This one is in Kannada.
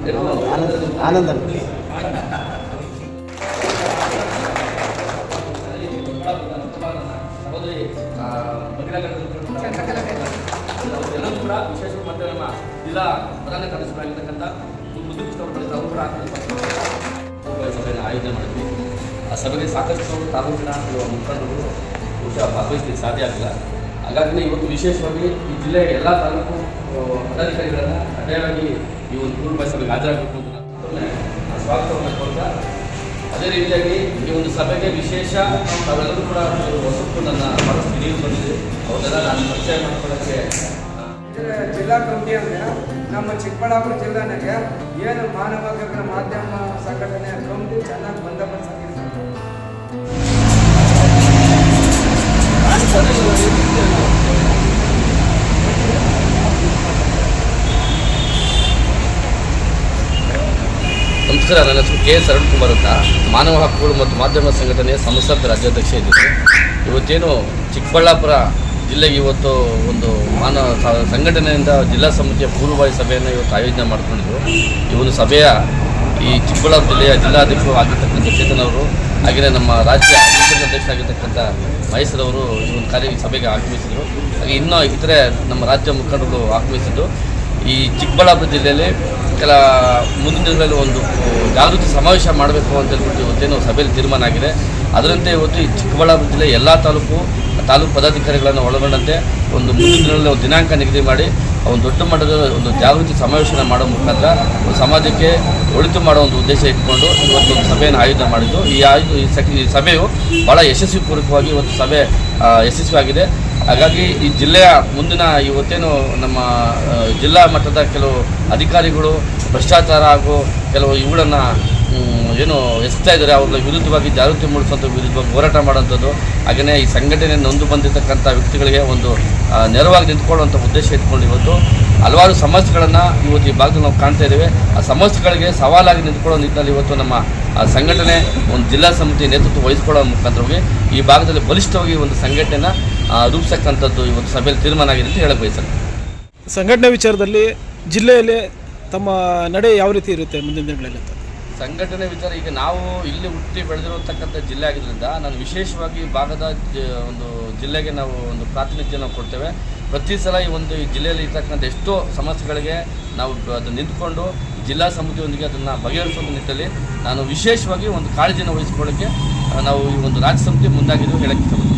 ಆನಂದ ಎಲ್ಲರೂ ಕೂಡ ವಿಶೇಷ ಮತ್ತೆ ನಮ್ಮ ಜಿಲ್ಲಾ ಪ್ರಧಾನ ಕಾರ್ಯದರ್ಶಿಗಳಾಗಿರ್ತಕ್ಕಂಥ ಸಭೆಯನ್ನು ಆಯೋಜನೆ ಮಾಡಿದ್ವಿ. ಆ ಸಭೆಗೆ ಸಾಕಷ್ಟು ತಾಲೂಕಿನ ಮುಖಂಡರು ಬಹುಶಃ ಭಾಗವಹಿಸಲಿಕ್ಕೆ ಸಾಧ್ಯ ಆಗಿಲ್ಲ. ಹಾಗಾಗಿ ಇವತ್ತು ವಿಶೇಷವಾಗಿ ಈ ಜಿಲ್ಲೆಯ ಎಲ್ಲ ತಾಲೂಕು ಪದಾಧಿಕಾರಿಗಳನ್ನು ಕಡ್ಡಾಯವಾಗಿ ಈ ಒಂದು ಪೂರ್ವ ಸಭೆಗೆ ಹಾಜರಾಗಬೇಕು ಅಂತ ನಾನು ಸ್ವಾಗತವನ್ನು ಕೊಡ್ತಾ, ಅದೇ ರೀತಿಯಾಗಿ ಈ ಒಂದು ಸಭೆಗೆ ವಿಶೇಷ ತಾವೆಲ್ಲರೂ ಕೂಡ ಹೊಸತು ನನ್ನ ಬಹಳಷ್ಟು ಹಿರಿಯರು ಬಂದಿದೆ, ಅವರೆಲ್ಲ ನಾನು ಪರಿಚಯ ಮಾಡ್ಕೊಳ್ಳೋಕ್ಕೆ ಜಿಲ್ಲಾ ಕಮಿಟಿ ಅಂದರೆ ನಮ್ಮ ಚಿಕ್ಕಬಳ್ಳಾಪುರ ಜಿಲ್ಲೆನಾಗೆ ಏನು ಮಾನವ ಹಕ್ಕುಗಳ ಮಾಧ್ಯಮ ಸಂಘಟನೆ ಕಮಿಟಿ ಚೆನ್ನಾಗಿ ಬಂದೋಬಸ್ತ್ ಆಗಿದೆ. ನಮಸ್ಕಾರ, ನನ್ನ ಹೆಸರು ಕೆ.ಎಸ್. ಅರುಣ್ಕುಮಾರ್ ಅಂತ, ಮಾನವ ಹಕ್ಕುಗಳು ಮತ್ತು ಮಾಧ್ಯಮ ಸಂಘಟನೆಯ ಸಂಸ್ಥಾಪಕ ರಾಜ್ಯಾಧ್ಯಕ್ಷ ಇದ್ದರು. ಇವತ್ತೇನು ಚಿಕ್ಕಬಳ್ಳಾಪುರ ಜಿಲ್ಲೆಗೆ ಇವತ್ತು ಒಂದು ಸಂಘಟನೆಯಿಂದ ಜಿಲ್ಲಾ ಸಮಿತಿಯ ಪೂರ್ವಭಾವಿ ಸಭೆಯನ್ನು ಇವತ್ತು ಆಯೋಜನೆ ಮಾಡಿಕೊಂಡಿದ್ರು. ಈ ಒಂದು ಸಭೆಯ ಈ ಚಿಕ್ಕಬಳ್ಳಾಪುರ ಜಿಲ್ಲೆಯ ಜಿಲ್ಲಾಧ್ಯಕ್ಷರು ಆಗಿರ್ತಕ್ಕಂಥ ಚೇತನ್ ಅವರು, ಹಾಗೆಯೇ ನಮ್ಮ ರಾಜ್ಯ ಅಧ್ಯಕ್ಷರಾಗಿರ್ತಕ್ಕಂಥ ಮಹೇಶ್ರವರು ಈ ಒಂದು ಸಭೆಗೆ ಆಗಮಿಸಿದರು. ಹಾಗೆ ಇನ್ನೂ ಇತರೆ ನಮ್ಮ ರಾಜ್ಯ ಮುಖಂಡರು ಆಗಮಿಸಿದ್ದು. ಈ ಚಿಕ್ಕಬಳ್ಳಾಪುರ ಜಿಲ್ಲೆಯಲ್ಲಿ ಮುಂದಿನ ದಿನಗಳಲ್ಲಿ ಒಂದು ಜಾಗೃತಿ ಸಮಾವೇಶ ಮಾಡಬೇಕು ಅಂತ ಹೇಳ್ಬಿಟ್ಟು ಇವತ್ತೇನು ಸಭೆಯಲ್ಲಿ ತೀರ್ಮಾನ ಆಗಿದೆ. ಅದರಂತೆ ಇವತ್ತು ಈ ಚಿಕ್ಕಬಳ್ಳಾಪುರ ಜಿಲ್ಲೆ ಎಲ್ಲ ತಾಲೂಕು ಪದಾಧಿಕಾರಿಗಳನ್ನು ಒಳಗೊಂಡಂತೆ ಒಂದು ಮುಂದಿನ ದಿನಗಳಲ್ಲಿ ಒಂದು ದಿನಾಂಕ ನಿಗದಿ ಮಾಡಿ ಒಂದು ದೊಡ್ಡ ಮಟ್ಟದ ಒಂದು ಜಾಗೃತಿ ಸಮಾವೇಶನ ಮಾಡೋ ಮುಖಾಂತರ ಒಂದು ಸಮಾಜಕ್ಕೆ ಒಳಿತು ಮಾಡೋ ಒಂದು ಉದ್ದೇಶ ಇಟ್ಕೊಂಡು ಇವತ್ತು ಒಂದು ಸಭೆಯನ್ನು ಆಯೋಜನೆ ಮಾಡಿದ್ದು. ಈ ಸಭೆಯು ಭಾಳ ಯಶಸ್ವಿಪೂರ್ವಕವಾಗಿ ಇವತ್ತು ಸಭೆ ಯಶಸ್ವಿಯಾಗಿದೆ. ಹಾಗಾಗಿ ಈ ಜಿಲ್ಲೆಯ ಮುಂದಿನ ಇವತ್ತೇನು ನಮ್ಮ ಜಿಲ್ಲಾ ಮಟ್ಟದ ಕೆಲವು ಅಧಿಕಾರಿಗಳು ಭ್ರಷ್ಟಾಚಾರ ಹಾಗೂ ಕೆಲವು ಇವುಗಳನ್ನು ಏನು ಎಸ್ತಾ ಇದ್ದಾರೆ, ಅವ್ರ ವಿರುದ್ಧವಾಗಿ ಜಾಗೃತಿ ಮೂಡಿಸುವಂಥ ವಿರುದ್ಧವಾಗಿ ಹೋರಾಟ ಮಾಡೋಂಥದ್ದು, ಹಾಗೆಯೇ ಈ ಸಂಘಟನೆ ನೊಂದು ಬಂದಿರತಕ್ಕಂಥ ವ್ಯಕ್ತಿಗಳಿಗೆ ಒಂದು ನೆರವಾಗಿ ನಿಂತ್ಕೊಳ್ಳುವಂಥ ಉದ್ದೇಶ ಇಟ್ಕೊಂಡು ಇವತ್ತು ಹಲವಾರು ಸಮಸ್ಯೆಗಳನ್ನು ಇವತ್ತು ಈ ಭಾಗದಲ್ಲಿ ನಾವು ಕಾಣ್ತಾ ಇದ್ದೇವೆ. ಆ ಸಮಸ್ಯೆಗಳಿಗೆ ಸವಾಲಾಗಿ ನಿಂತ್ಕೊಳ್ಳೋ ನಿಟ್ಟಿನಲ್ಲಿ ಇವತ್ತು ನಮ್ಮ ಸಂಘಟನೆ ಒಂದು ಜಿಲ್ಲಾ ಸಮಿತಿ ನೇತೃತ್ವ ವಹಿಸಿಕೊಳ್ಳೋ ಮುಖಾಂತರವಾಗಿ ಈ ಭಾಗದಲ್ಲಿ ಬಲಿಷ್ಠವಾಗಿ ಒಂದು ಸಂಘಟನೆನ ರೂಪಿಸಕ್ಕಂಥದ್ದು ಇವತ್ತು ಸಭೆಯಲ್ಲಿ ತೀರ್ಮಾನ ಆಗಿದೆ ಅಂತ ಹೇಳಕ್ಕೆ ಬಯಸ್ತೇನೆ. ಸಂಘಟನೆ ವಿಚಾರದಲ್ಲಿ ಜಿಲ್ಲೆಯಲ್ಲಿ ತಮ್ಮ ನಡೆ ಯಾವ ರೀತಿ ಇರುತ್ತೆ ಮುಂದಿನ ದಿನಗಳಲ್ಲಿ ಅಂತ? ಸಂಘಟನೆ ವಿಚಾರ, ಈಗ ನಾವು ಇಲ್ಲಿ ಹುಟ್ಟಿ ಬೆಳೆದಿರತಕ್ಕಂಥ ಜಿಲ್ಲೆ ಆಗಿದ್ದರಿಂದ ನಾನು ವಿಶೇಷವಾಗಿ ಭಾಗದ ಒಂದು ಜಿಲ್ಲೆಗೆ ನಾವು ಒಂದು ಪ್ರಾತಿನಿಧ್ಯ ನಾವು ಕೊಡ್ತೇವೆ. ಪ್ರತಿ ಸಲ ಈ ಜಿಲ್ಲೆಯಲ್ಲಿ ಇರ್ತಕ್ಕಂಥ ಎಷ್ಟೋ ಸಮಸ್ಯೆಗಳಿಗೆ ನಾವು ಅದು ನಿಂತ್ಕೊಂಡು ಜಿಲ್ಲಾ ಸಮಿತಿಯೊಂದಿಗೆ ಅದನ್ನು ಬಗೆಹರಿಸುವ ನಿಟ್ಟಿನಲ್ಲಿ ನಾನು ವಿಶೇಷವಾಗಿ ಒಂದು ಕಾಳಜಿನ ವಹಿಸ್ಕೊಳ್ಳೋಕ್ಕೆ ನಾವು ಈ ಒಂದು ರಾಜ್ಯ ಸಮಿತಿ ಮುಂದಾಗಿದ್ದು ಹೇಳಕ್ಕೆ ಇಷ್ಟಪಡ್ತೀನಿ.